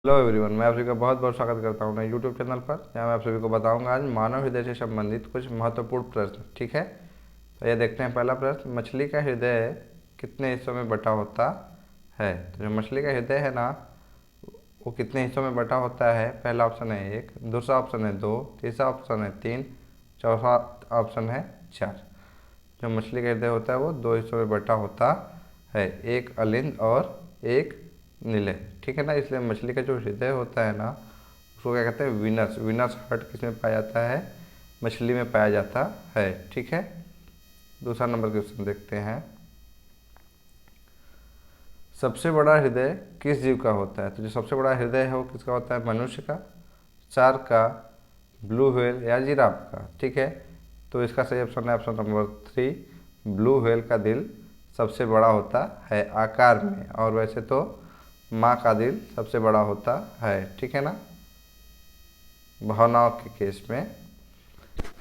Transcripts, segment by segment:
Hello everyone, मैं आप सभी का बहुत बहुत स्वागत करता हूं नए यूट्यूब चैनल पर, जहां मैं आप सभी को बताऊंगा आज मानव हृदय से संबंधित कुछ महत्वपूर्ण प्रश्न। ठीक है, तो ये देखते हैं। पहला प्रश्न, मछली का हृदय कितने हिस्सों में बटा होता है? तो जो मछली का हृदय है ना, वो कितने हिस्सों में बटा होता है? पहला ऑप्शन है 1, दूसरा ऑप्शन है 2, तीसरा ऑप्शन है 3, चौथा ऑप्शन है 4। जो मछली का हृदय होता है वो 2 हिस्सों में बटा होता है, एक अलिंद और एक नीले। ठीक है ना, इसलिए मछली का जो हृदय होता है ना, उसको क्या कहते हैं? विनस। विनस हार्ट किसमें पाया जाता है? मछली में पाया जाता है। ठीक है, दूसरा नंबर क्वेश्चन देखते हैं। सबसे बड़ा हृदय किस जीव का होता है? तो जो सबसे बड़ा हृदय है वो किसका होता है? मनुष्य का, शार्क का, ब्लू व्हेल या जिराफ का। ठीक है, तो इसका सही ऑप्शन है ऑप्शन नंबर 3, ब्लू व्हेल का दिल सबसे बड़ा होता है आकार में, और वैसे तो माँ का दिल सबसे बड़ा होता है। ठीक है ना, भावनाओं के केस में।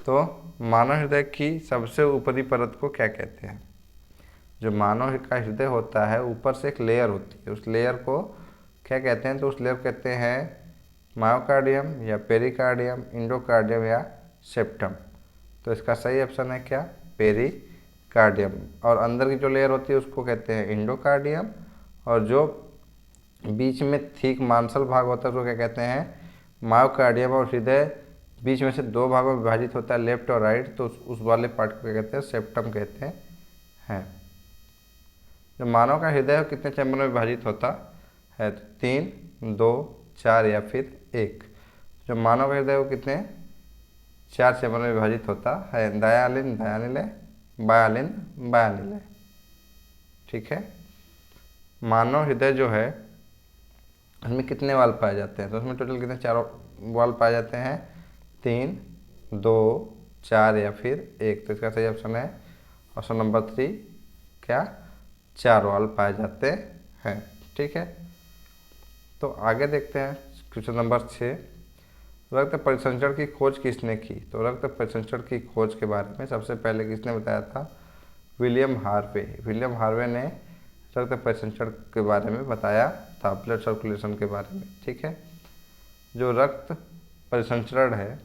तो मानव हृदय की सबसे ऊपरी परत को क्या कहते हैं? जो मानव का हृदय होता है, ऊपर से एक लेयर होती है, उस लेयर को क्या कहते हैं? तो उस लेयर कहते हैं मायोकार्डियम या पेरिकार्डियम, इंडोकार्डियम या सेप्टम। तो इसका सही ऑप्शन है क्या? पेरिकार्डियम। और अंदर की जो लेयर होती है उसको कहते हैं इंडोकार्डियम, और जो बीच में ठीक मांसल भाग होता है उसको क्या कहते हैं? मायोकार्डियम। और हृदय बीच में से 2 भागों में विभाजित होता है, लेफ्ट और राइट, तो उस वाले पार्ट को क्या कहते हैं? सेप्टम कहते हैं। जो मानव का हृदय है कितने चैम्बर में विभाजित होता है? तो 3, 2, 4 या फिर 1। जो मानव का हृदय वो कितने 4 चैम्बर में विभाजित होता है, दयालिन दयानिलय, बायालिन बायानिलय। ठीक है, मानव हृदय जो है उसमें कितने वाल्व पाए जाते हैं? तो उसमें टोटल कितने 4 वाल्व पाए जाते हैं? 3, 2, 4 या फिर 1। तो इसका सही ऑप्शन है ऑप्शन नंबर 3, क्या? 4 वाल्व पाए जाते हैं। ठीक है, तो आगे देखते हैं क्वेश्चन नंबर 6। रक्त परिसंचरण की खोज किसने की? तो रक्त परिसंचरण की खोज के बारे में सबसे पहले किसने बताया था? William Harvey. विलियम हार्वे ने रक्त परिसंचरण के बारे में बताया था, ब्लड सर्कुलेशन के बारे में। ठीक है, जो रक्त परिसंचरण है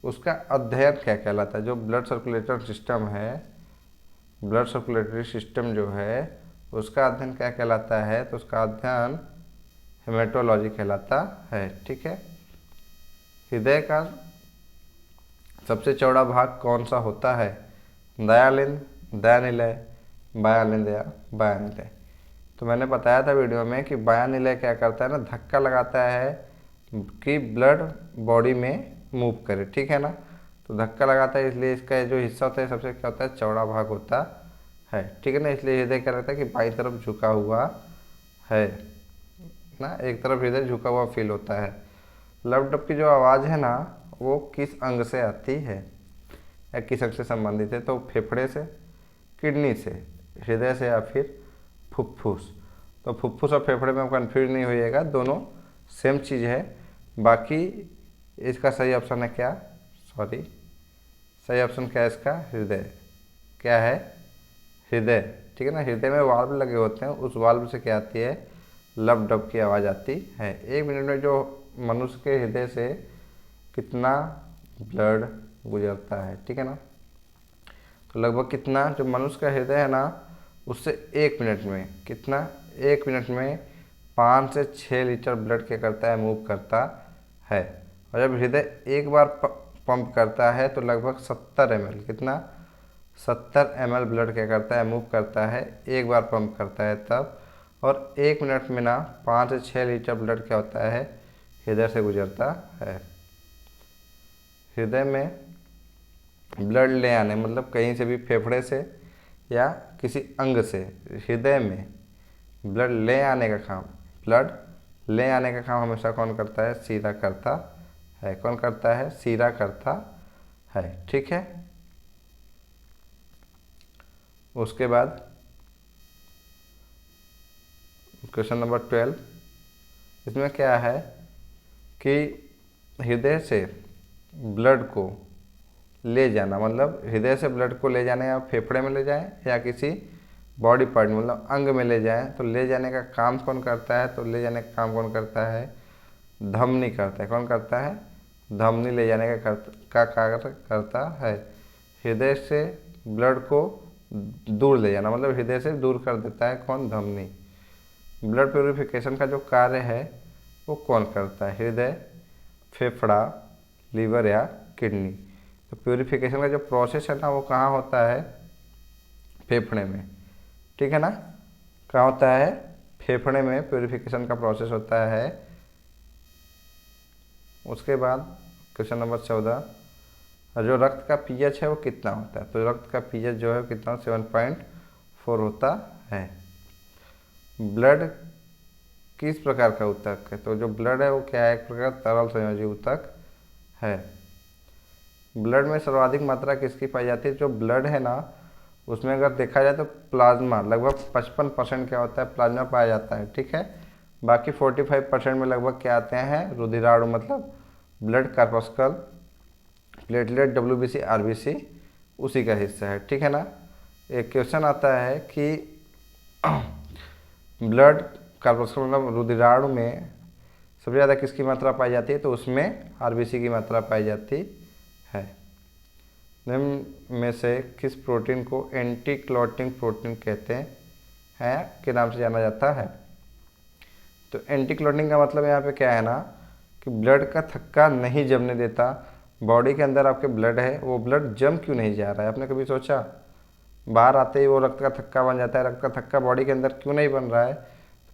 उसका अध्ययन क्या कहलाता है? जो ब्लड सर्कुलेटर सिस्टम है, ब्लड सर्कुलेटरी सिस्टम जो है उसका अध्ययन क्या कहलाता है? तो उसका अध्ययन हेमेटोलॉजी कहलाता है। ठीक है, हृदय का सबसे चौड़ा भाग कौन सा होता है? दयालिन, दयानिलय, बायालिन या बायानिलय। तो मैंने बताया था वीडियो में कि बायानिलय क्या करता है ना, धक्का लगाता है कि ब्लड बॉडी में मूव करे। ठीक है ना, तो धक्का लगाता है, इसलिए इसका जो हिस्सा होता है सबसे क्या होता है? चौड़ा भाग होता है। ठीक है ना, इसलिए हृदय क्या रहता है कि बाईं तरफ झुका हुआ है ना, एक तरफ हृदय झुका हुआ फील होता है। लव डब की जो आवाज़ है ना, वो किस अंग से आती है या किस अंग से संबंधित है? तो फेफड़े से, किडनी से, हृदय से या फिर फुफ्फुस। तो फुफ्फुस और फेफड़े में आप कन्फ्यूज नहीं होइएगा, दोनों सेम चीज़ है। बाकी इसका सही ऑप्शन है क्या? सॉरी, सही ऑप्शन क्या है इसका? हृदय। क्या है? हृदय। ठीक है ना, हृदय में वाल्व लगे होते हैं, उस वाल्व से क्या आती है? लब डब की आवाज़ आती है। 1 मिनट में जो मनुष्य के हृदय से कितना ब्लड गुजरता है? ठीक है ना, तो लगभग कितना जो मनुष्य का हृदय है ना, उससे 1 मिनट में कितना? 1 मिनट में 5 से 6 लीटर ब्लड क्या करता है? मूव करता है। और जब हृदय एक बार पंप करता है तो लगभग 70 ml, कितना? 70 ml ब्लड क्या करता है? मूव करता है, एक बार पंप करता है तब। और 1 मिनट में ना 5 से 6 लीटर ब्लड क्या होता है? हृदय से गुजरता है। हृदय में ब्लड ले आने मतलब कहीं से भी, फेफड़े से या किसी अंग से हृदय में ब्लड ले आने का काम, ब्लड ले आने का काम हमेशा कौन करता है? सीरा करता है। कौन करता है? सीरा करता है। ठीक है, उसके बाद क्वेश्चन नंबर 12, इसमें क्या है कि हृदय से ब्लड को ले जाना, मतलब हृदय से ब्लड को ले जाना या फेफड़े में ले जाएं या किसी बॉडी पार्ट मतलब अंग में ले जाएं, तो ले जाने का काम कौन करता है? तो ले जाने का काम कौन करता है? धमनी करता है। कौन करता है? धमनी ले जाने का कार्य करता है। हृदय से ब्लड को दूर ले जाना, मतलब हृदय से दूर कर देता है कौन? धमनी। ब्लड प्योरिफिकेशन का जो कार्य है वो कौन करता है? हृदय, फेफड़ा, लीवर या किडनी। तो प्योरिफिकेशन का जो प्रोसेस है ना वो कहाँ होता है? फेफड़े में, ठीक है ना। कहाँ होता है? फेफड़े में प्योरिफिकेशन का प्रोसेस होता है। उसके बाद क्वेश्चन नंबर 14, जो रक्त का पीएच है वो कितना होता है? तो रक्त का पीएच जो है कितना? 7.4 होता है। ब्लड किस प्रकार का ऊतक है? तो जो ब्लड है वो क्या है? एक प्रकार तरल संयोजी ऊतक है। ब्लड में सर्वाधिक मात्रा किसकी पाई जाती है? जो ब्लड है ना उसमें अगर देखा जाए तो प्लाज्मा लगभग 55% क्या होता है? प्लाज्मा पाया जाता है, ठीक है। बाकी 45% में लगभग क्या आते हैं? रुधिराणु, मतलब blood corpuscle, platelet, WBC, RBC उसी का हिस्सा है, ठीक है ना। एक क्वेश्चन आता है कि ब्लड कार्पस्कल मतलब रुधिराणु में सबसे ज़्यादा किसकी मात्रा पाई जाती है? तो उसमें RBC की मात्रा पाई जाती है। निम्न में से किस प्रोटीन को एंटी क्लॉटिंग प्रोटीन कहते हैं के नाम से जाना जाता है? तो एंटी क्लॉटिंग का मतलब यहाँ पे क्या है ना कि ब्लड का थक्का नहीं जमने देता। बॉडी के अंदर आपके ब्लड है, वो ब्लड जम क्यों नहीं जा रहा है? आपने कभी सोचा? बाहर आते ही वो रक्त का थक्का बन जाता है। रक्त का थक्का बॉडी के अंदर क्यों नहीं बन रहा है?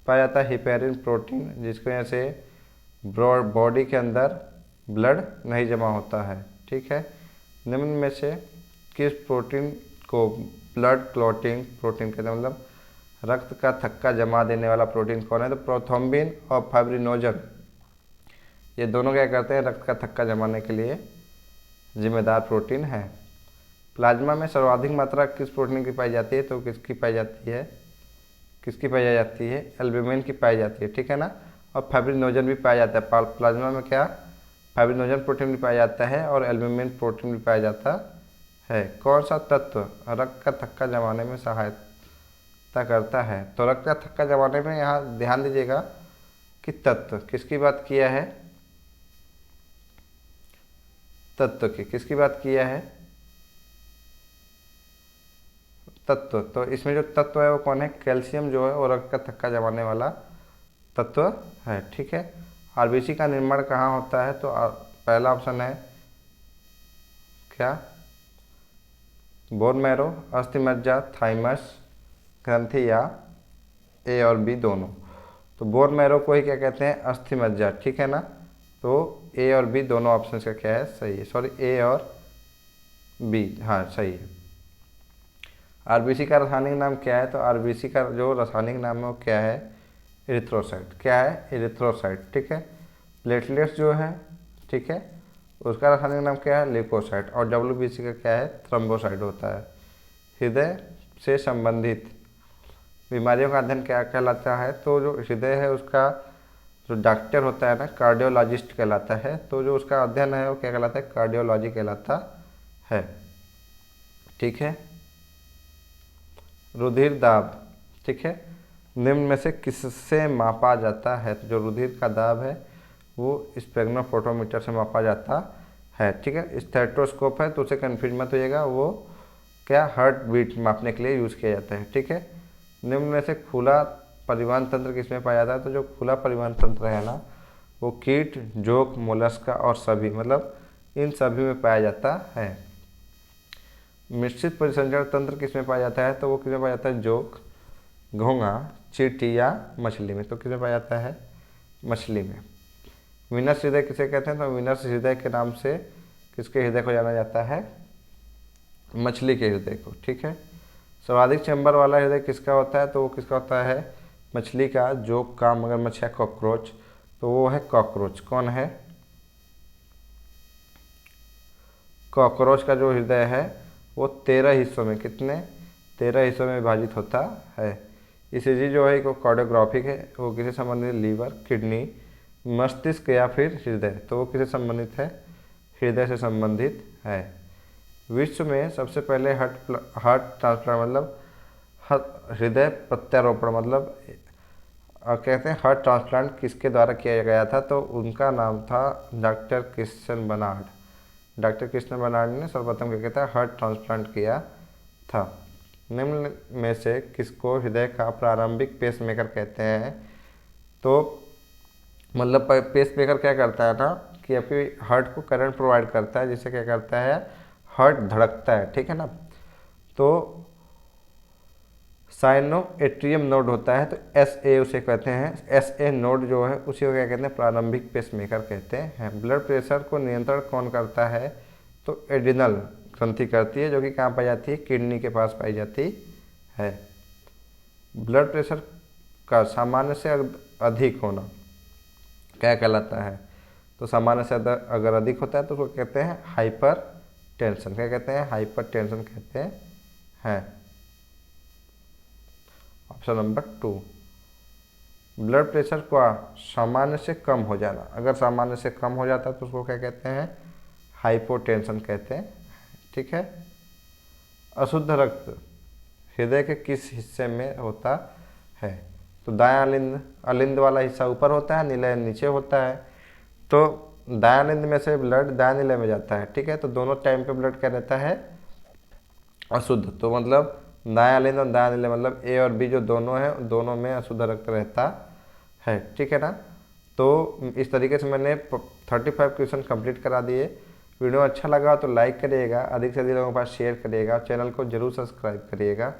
पाया जाता है हिपेरिन प्रोटीन, जिसकी वजह से बॉडी के अंदर ब्लड नहीं जमा होता है, ठीक है। निम्न में से किस प्रोटीन को ब्लड क्लॉटिंग प्रोटीन कहते हैं? मतलब रक्त का थक्का जमा देने वाला प्रोटीन कौन है? तो प्रोथ्रोम्बिन और फाइब्रिनोजन, ये दोनों क्या करते हैं? रक्त का थक्का जमाने के लिए जिम्मेदार प्रोटीन है। प्लाज्मा में सर्वाधिक मात्रा किस प्रोटीन की पाई जाती है? तो किसकी पाई जाती है? किसकी पाई जाती है? एल्ब्यूमिन की पाई जाती है, ठीक है ना। और फाइब्रिनोजन भी पाया जाता है। प्लाज्मा में क्या? फाइब्रिनोजन प्रोटीन भी पाया जाता है और एल्ब्यूमिन प्रोटीन भी पाया जाता है। कौन सा तत्व रक्त का थक्का जमाने में सहायता करता है? तो रक्त का थक्का जमाने में यहाँ ध्यान दीजिएगा कि तत्व किसकी बात किया है? तत्व की किसकी बात किया है? तत्व। तो इसमें जो तत्व है वो कौन है? कैल्शियम जो है वो रक्त का थक्का जमाने वाला तत्व है, ठीक है। RBC का निर्माण कहाँ होता है? तो पहला ऑप्शन है क्या? बोन मैरो, अस्थि मज्जा, थाइमस ग्रंथि या A और B दोनों। तो बोन मैरो को ही क्या कहते हैं? अस्थि मज्जा, ठीक है ना। तो A और B दोनों ऑप्शन का क्या है? सही है। सॉरी, A और B, हाँ सही है। RBC का रासायनिक नाम क्या है? तो RBC का जो रासायनिक नाम है वो क्या है? एरिथ्रोसाइट। क्या है? एरिथ्रोसाइट, ठीक है। प्लेटलेट्स जो है, ठीक है, उसका रासायनिक नाम क्या है? ल्यूकोसाइट। और WBC का क्या है? थ्रोम्बोसाइट होता है। हृदय से संबंधित बीमारियों का अध्ययन क्या कहलाता है? तो जो हृदय है उसका जो डॉक्टर होता है ना, कार्डियोलॉजिस्ट कहलाता है। तो जो उसका अध्ययन है वो क्या कहलाता है? कार्डियोलॉजी कहलाता है, ठीक है। रुधिर दाब, ठीक है, निम्न में से किससे मापा जाता है? तो जो रुधिर का दाब है वो स्पेग्नोफोटोमीटर से मापा जाता है, ठीक है। स्टेथोस्कोप है तो उसे कन्फ्यूज मत होइएगा, वो क्या हार्ट बीट मापने के लिए यूज़ किया जाता है, ठीक है। निम्न में से खुला परिवहन तंत्र किसमें पाया जाता है? तो जो खुला परिवहन तंत्र है ना वो कीट, जोंक, मोलस्का और सभी, मतलब इन सभी में पाया जाता है। मिश्रित परिसंचरण तंत्र किसमें पाया जाता है? तो वो किसमें पाया जाता है? जोंक, घोंघा, चींटी या मछली में। तो किसमें पाया जाता है? मछली में। वीनस हृदय किसे कहते हैं? तो वीनस हृदय के नाम से किसके हृदय को जाना जाता है? मछली के हृदय को, ठीक है। सर्वाधिक चैम्बर वाला हृदय किसका होता है? तो वो किसका होता है? मछली का। जोंक का, मगरमच्छ या कॉकरोच? तो वो है कॉकरोच। कौन है? कॉकरोच का जो हृदय है वो 13 हिस्सों में, कितने? 13 हिस्सों में विभाजित होता है। ECG जो है वो कार्डियोग्राफिक है, वो किसे संबंधित? लीवर, किडनी, मस्तिष्क या फिर हृदय? तो वो किसे संबंधित है? हृदय से संबंधित है। विश्व में सबसे पहले हार्ट ट्रांसप्लांट मतलब हृदय प्रत्यारोपण मतलब कहते हैं हार्ट ट्रांसप्लांट किसके द्वारा किया गया था, तो उनका नाम था doctor Christian Barnard. Doctor Christian Barnard ने सर्वप्रथम क्या कहता है हार्ट ट्रांसप्लांट किया था। निम्न में से किसको हृदय का प्रारंभिक पेसमेकर कहते हैं, तो मतलब पेसमेकर क्या करता है ना कि आपके हार्ट को करंट प्रोवाइड करता है, जिससे क्या करता है हार्ट धड़कता है, ठीक है ना। तो साइनो एट्रियम नोड होता है, तो SA उसे कहते हैं, SA नोड जो है उसी को क्या कहते हैं प्रारंभिक पेसमेकर कहते हैं। ब्लड प्रेशर को नियंत्रण कौन करता है, तो एड्रिनल ग्रंथि करती है, जो कि कहाँ पाई जाती है, किडनी के पास पाई जाती है। ब्लड प्रेशर का सामान्य से अधिक होना क्या कहलाता है, तो सामान्य से अगर अधिक होता है तो उसको कहते हैं हाइपर टेंशन। क्या कहते हैं, हाइपर टेंशन कहते हैं। Option number 2। ब्लड प्रेशर का सामान्य से कम हो जाना, अगर सामान्य से कम हो जाता है तो उसको क्या कहते हैं, हाइपोटेंशन कहते हैं, ठीक है। अशुद्ध रक्त हृदय के किस हिस्से में होता है, तो दायां अलिंद वाला हिस्सा ऊपर होता है, निलय नीचे होता है। तो दायां अलिंद में से ब्लड दायां निलय में जाता है, ठीक है। तो दोनों टाइम पे ब्लड क्या रहता है, अशुद्ध। तो मतलब दायां अलिंद और दायां निलय मतलब A और B जो दोनों हैं, दोनों में अशुद्ध रक्त रहता है, ठीक है ना। तो इस तरीके से मैंने 35 क्वेश्चन कंप्लीट करा दिए। वीडियो अच्छा लगा तो लाइक करिएगा, अधिक से अधिक लोगों के पास शेयर करिएगा, चैनल को जरूर सब्सक्राइब करिएगा।